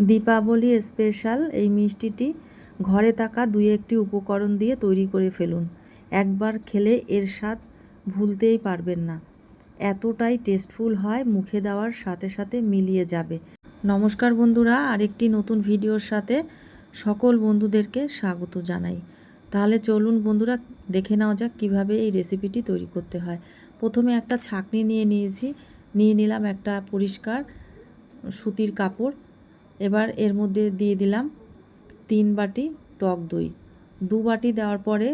Deepavali special এই মিষ্টিটি ঘরে থাকা দুই একটি উপকরণ দিয়ে তৈরি করে ফেলুন। একবার খেলে এর স্বাদ ভুলতেই পারবেন না। এতটাই টেস্টফুল হয়, মুখে দেওয়ার সাথে সাথে মিলিয়ে যাবে। নমস্কার বন্ধুরা, আরেকটি নতুন ভিডিওর সাথে সকল বন্ধুদেরকে স্বাগত জানাই। তাহলে চলুন বন্ধুরা, দেখে নেওয়া যাক কীভাবে এই রেসিপিটি তৈরি করতে হয়। প্রথমে একটা ছাঁকনি নিয়ে নিলাম একটা পরিষ্কার সুতির কাপড়। এবার এর মধ্যে দিয়ে দিলাম 3 বাটি টক দই। 2 বাটি দেওয়ার পরে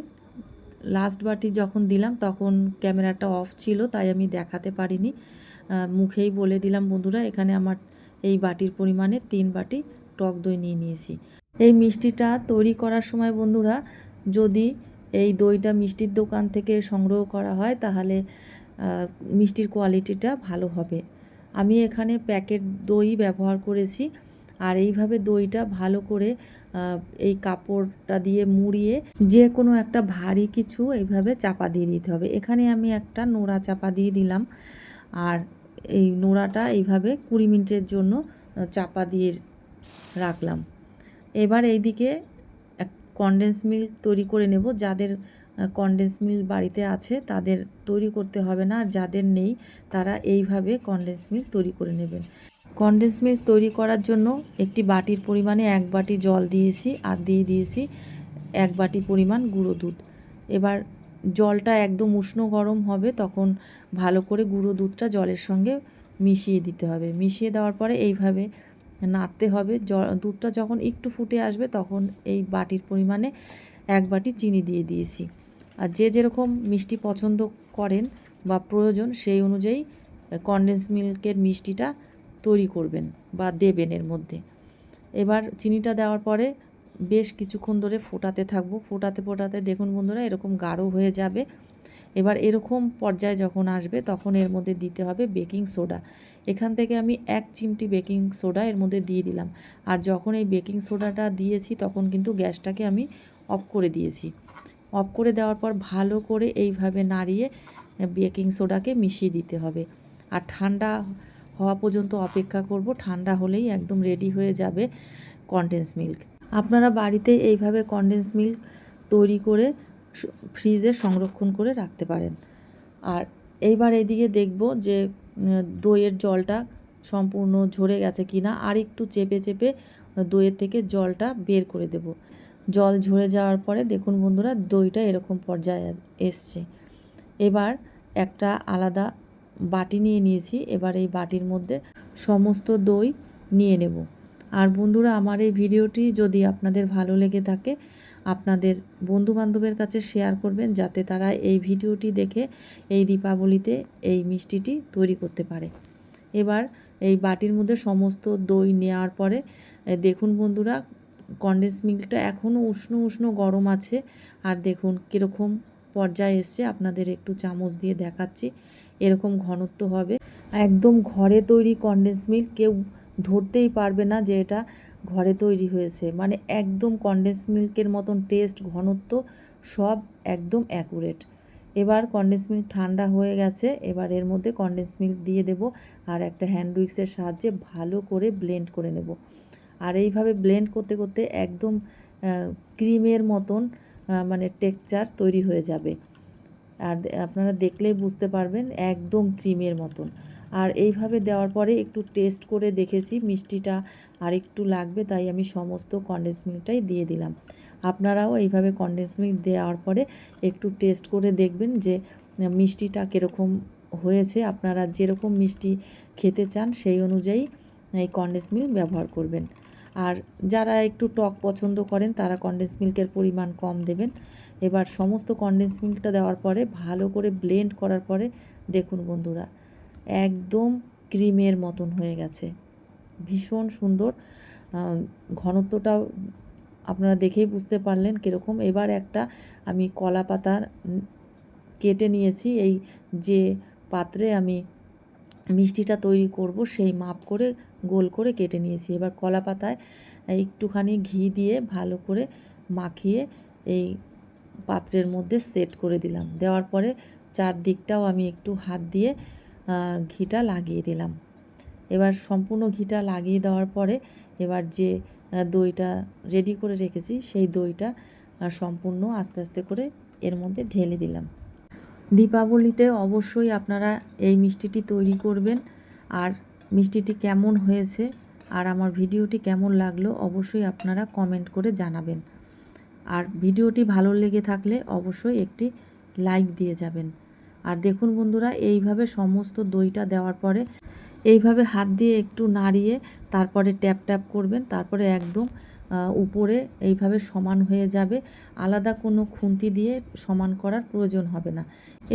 লাস্ট বাটি যখন দিলাম তখন ক্যামেরাটা অফ ছিল, তাই আমি দেখাতে পারিনি। মুখেই বলে দিলাম বন্ধুরা, এখানে আমার এই বাটির পরিমাণে 3 বাটি টক দই নিয়ে নিয়েছি। এই মিষ্টিটা তৈরি করার সময় বন্ধুরা, যদি এই দইটা মিষ্টির দোকান থেকে সংগ্রহ করা হয় তাহলে মিষ্টির কোয়ালিটিটা ভালো হবে। আমি এখানে প্যাকেট দই ব্যবহার করেছি। আর এইভাবে দইটা ভালো করে এই কাপড়টা দিয়ে মুড়িয়ে যে কোনো একটা ভারী কিছু এইভাবে চাপা দিয়ে দিতে হবে। এখানে আমি একটা নোড়া চাপা দিয়ে দিলাম। আর এই নোড়াটা এইভাবে 20 মিনিটের জন্য চাপা দিয়ে রাখলাম। এবার এইদিকে কনডেন্স মিল্ক তৈরি করে নেব। যাদের কনডেন্স মিল্ক বাড়িতে আছে তাদের তৈরি করতে হবে না, আর যাদের নেই তারা এইভাবে কনডেন্স মিল্ক তৈরি করে নেবেন। কনডেন্স মিল্ক তৈরি করার জন্য একটি বাটির পরিমাণে 1 বাটি জল দিয়েছি, আর দিয়ে দিয়েছি 1 বাটি পরিমাণ গুঁড়ো দুধ। এবার জলটা একদম উষ্ণ গরম হবে, তখন ভালো করে গুঁড়ো দুধটা জলের সঙ্গে মিশিয়ে দিতে হবে। মিশিয়ে দেওয়ার পরে এইভাবে নাড়তে হবে। দুধটা যখন একটু ফুটে আসবে তখন এই বাটির পরিমাণে 1 বাটি চিনি দিয়ে দিয়েছি। আর যে যেরকম মিষ্টি পছন্দ করেন বা প্রয়োজন সেই অনুযায়ী কনডেন্স মিল্কের মিষ্টিটা তৈরি করবেন বা দেবেন এর মধ্যে। এবার চিনিটা দেওয়ার পরে বেশ কিছুক্ষণ ধরে ফোটাতে থাকবো। ফোটাতে দেখুন বন্ধুরা, এরকম গাঢ় হয়ে যাবে। এবার এরকম পর্যায়ে যখন আসবে তখন এর মধ্যে দিতে হবে বেকিং সোডা। এখান থেকে আমি 1 চিমটি বেকিং সোডা এর মধ্যে দিয়ে দিলাম। আর যখন এই বেকিং সোডাটা দিয়েছি তখন কিন্তু গ্যাসটাকে আমি অফ করে দিয়েছি। অফ করে দেওয়ার পর ভালো করে এইভাবে নাড়িয়ে বেকিং সোডাকে মিশিয়ে দিতে হবে। আর ঠান্ডা হওয়া পর্যন্ত অপেক্ষা করব। ঠান্ডা হলেই একদম রেডি হয়ে যাবে কনডেন্স মিল্ক। আপনারা বাড়িতে এইভাবে কনডেন্স মিল্ক তৈরি করে ফ্রিজে সংরক্ষণ করে রাখতে পারেন। আর এইবার এদিকে দেখব যে দইয়ের জলটা সম্পূর্ণ ঝরে গেছে কিনা। আর একটু চেপে চেপে দইয়ের থেকে জলটা বের করে দেব। জল ঝরে যাওয়ার পরে দেখুন বন্ধুরা, দইটা এরকম পর্যায়ে এসছে। এবার একটা আলাদা বাটি নিয়ে নিয়েছি। এবার এই বাটির মধ্যে সমস্ত দই নিয়ে নেব। আর বন্ধুরা, আমার এই ভিডিওটি যদি আপনাদের ভালো লেগে থাকে আপনাদের বন্ধুবান্ধবের কাছে শেয়ার করবেন, যাতে তারা এই ভিডিওটি দেখে এই দীপাবলিতে এই মিষ্টিটি তৈরি করতে পারে। এবার এই বাটির মধ্যে সমস্ত দই নেওয়ার পরে দেখুন বন্ধুরা, কনডেন্স মিল্কটা এখনও উষ্ণ উষ্ণ গরম আছে। আর দেখুন কীরকম পর্যায়ে এসছে, আপনাদের একটু চামচ দিয়ে দেখাচ্ছি। এরকম ঘনত্ব হবে। একদম ঘরে তৈরি কনডেন্স মিল্ক, কেউ ধরতেই পারবে না যে এটা ঘরে তৈরি হয়েছে। মানে একদম কনডেন্স মিল্কের মতন টেস্ট, ঘনত্ব সব একদম অ্যাকুরেট। এবার কনডেন্স মিল্ক ঠান্ডা হয়ে গেছে। এবার এর মধ্যে কনডেন্স মিল্ক দিয়ে দেব, আর একটা হ্যান্ড উইক্সের সাহায্যে ভালো করে ব্লেন্ড করে নেব। আর এইভাবে ব্লেন্ড করতে করতে একদম ক্রিমের মতন মানে টেক্সচার তৈরি হয়ে যাবে। আর আপনারা দেখলেই বুঝতে পারবেন একদম ক্রিমের মতন। আর এইভাবে দেওয়ার পরে একটু টেস্ট করে দেখেছি মিষ্টিটা আর একটু লাগবে, তাই আমি সমস্ত কনডেন্স মিল্কটাই দিয়ে দিলাম। আপনারাও এইভাবে কনডেন্স মিল্ক দেওয়ার পরে একটু টেস্ট করে দেখবেন যে মিষ্টিটা কীরকম হয়েছে। আপনারা যেরকম মিষ্টি খেতে চান সেই অনুযায়ী এই কনডেন্স মিল্ক ব্যবহার করবেন। আর যারা একটু টক পছন্দ করেন তারা কনডেন্স মিল্কের পরিমাণ কম দেবেন। এবার সমস্ত কনডেন্স মিল্কটা দেওয়ার পরে ভালো করে ব্লেন্ড করার পরে দেখুন বন্ধুরা, একদম ক্রিমের মতন হয়ে গেছে। ভীষণ সুন্দর ঘনত্বটা আপনারা দেখেই বুঝতে পারলেন কীরকম। এবার একটা আমি কলা পাতা কেটে নিয়েছি। এই যে পাত্রে আমি মিষ্টিটা তৈরি করব সেই মাপ করে গোল করে কেটে নিয়েছি। এবার কলা পাতায় একটুখানি ঘি দিয়ে ভালো করে মাখিয়ে এই পাত্রের মধ্যে সেট করে দিলাম। দেওয়ার পরে চারদিকটাও আমি একটু হাত দিয়ে ঘিটা লাগিয়ে দিলাম। এবার সম্পূর্ণ ঘিটা লাগিয়ে দেওয়ার পরে এবার যে দইটা রেডি করে রেখেছি সেই দইটা সম্পূর্ণ আস্তে আস্তে করে এর মধ্যে ঢেলে দিলাম। দীপাবলিতে অবশ্যই আপনারা এই মিষ্টিটি তৈরি করবেন। আর মিষ্টিটি কেমন হয়েছে আর আমার ভিডিওটি কেমন লাগলো অবশ্যই আপনারা কমেন্ট করে জানাবেন। আর ভিডিওটি ভালো লেগে থাকলে অবশ্যই একটি লাইক দিয়ে যাবেন। আর দেখুন বন্ধুরা, এইভাবে সমস্ত দইটা দেওয়ার পরে এইভাবে হাত দিয়ে একটু নাড়িয়ে তারপরে ট্যাপ ট্যাপ করবেন, তারপরে একদম উপরে এইভাবে সমান হয়ে যাবে। আলাদা কোনো খুন্তি দিয়ে সমান করার প্রয়োজন হবে না।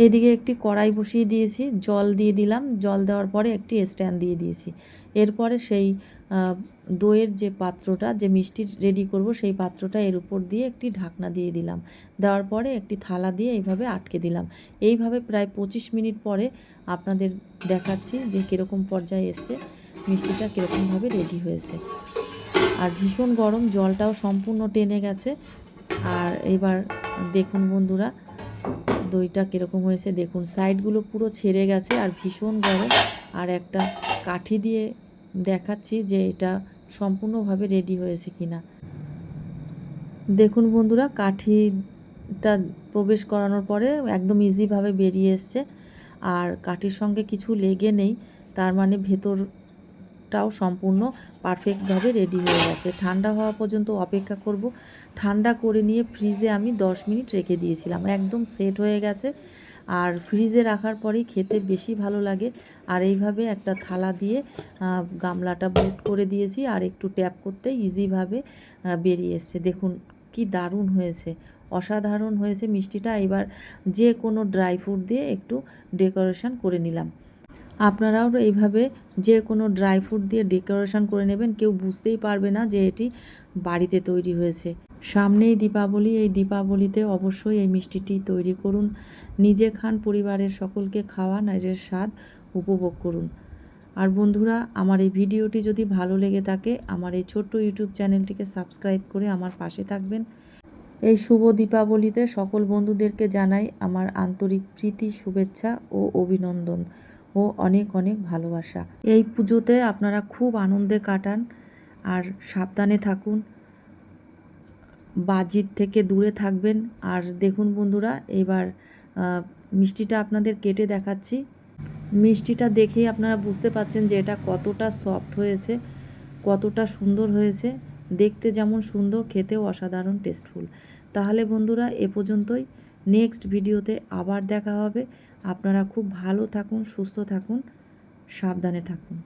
এইদিকে একটি কড়াই বসিয়ে দিয়েছি, জল দিয়ে দিলাম, জল দেওয়ার পরে একটি স্ট্যান্ড দিয়ে দিয়েছি। এরপরে সেই দইয়ের যে পাত্রটা, যে মিষ্টি রেডি করব সেই পাত্রটা এর উপর দিয়ে একটি ঢাকনা দিয়ে দিলাম। দেওয়ার পরে একটি থালা দিয়ে এইভাবে আটকে দিলাম। এইভাবে প্রায় 25 মিনিট পরে আপনাদের দেখাচ্ছি যে কীরকম পর্যায়ে এসছে, মিষ্টিটা কীরকমভাবে রেডি হয়েছে। আর ভীষণ গরম, জলটাও সম্পূর্ণ টেনে গেছে। আর এবার দেখুন বন্ধুরা দইটা কীরকম হয়েছে, দেখুন সাইডগুলো পুরো ছেড়ে গেছে আর ভীষণ গরম। আর একটা কাঠি দিয়ে দেখাচ্ছি যে এটা সম্পূর্ণভাবে রেডি হয়েছে কিনা। দেখুন বন্ধুরা, কাঠিটা প্রবেশ করানোর পরে একদম ইজিভাবে বেরিয়ে এসছে। আর কাঠির সঙ্গে কিছু লেগে নেই, তার মানে ভেতরটাও সম্পূর্ণ পারফেক্টভাবে রেডি হয়ে গেছে। ঠান্ডা হওয়া পর্যন্ত অপেক্ষা করব। ঠান্ডা করে নিয়ে ফ্রিজে আমি 10 মিনিট রেখে দিয়েছিলাম, একদম সেট হয়ে গেছে। আর ফ্রিজে রাখার পরেই খেতে বেশি ভালো লাগে। আর এইভাবে একটা থালা দিয়ে গামলাটা বুট করে দিয়েছি, আর একটু ট্যাপ করতে ইজিভাবে বেরিয়ে এসছে। দেখুন কি দারুণ হয়েছে, অসাধারণ হয়েছে মিষ্টিটা। এবার যে কোনো ড্রাই ফ্রুট দিয়ে একটু ডেকোরেশন করে নিলাম। আপনারাও এইভাবে যে কোনো ড্রাই ফ্রুট দিয়ে ডেকোরেশন করে নেবেন, কেউ বুঝতেই পারবে না যে এটি বাড়িতে তৈরি হয়েছে। সামনেই দীপাবলি, এই দীপাবলিতে অবশ্যই এই মিষ্টিটি তৈরি করুন, নিজে খান, পরিবারের সকলকে খাওয়ান, আর এর স্বাদ উপভোগ করুন। আর বন্ধুরা, আমার এই ভিডিওটি যদি ভালো লেগে থাকে আমার এই ছোট্ট ইউটিউব চ্যানেলটিকে সাবস্ক্রাইব করে আমার পাশে থাকবেন। এই শুভ দীপাবলিতে সকল বন্ধুদেরকে জানাই আমার আন্তরিক প্রীতি, শুভেচ্ছা ও অভিনন্দন ও অনেক অনেক ভালোবাসা। এই পুজোতে আপনারা খুব আনন্দে কাটান আর সাবধানে থাকুন, বাজির থেকে দূরে থাকবেন। আর দেখুন বন্ধুরা, এবার মিষ্টিটা আপনাদের কেটে দেখাচ্ছি। মিষ্টিটা দেখেই আপনারা বুঝতে পারছেন যে এটা কতটা সফট হয়েছে, কতটা সুন্দর হয়েছে। দেখতে যেমন সুন্দর, খেতেও অসাধারণ টেস্টফুল। তাহলে বন্ধুরা এ পর্যন্তই, নেক্সট ভিডিওতে আবার দেখা হবে। আপনারা খুব ভালো থাকুন, সুস্থ থাকুন, সাবধানে থাকুন।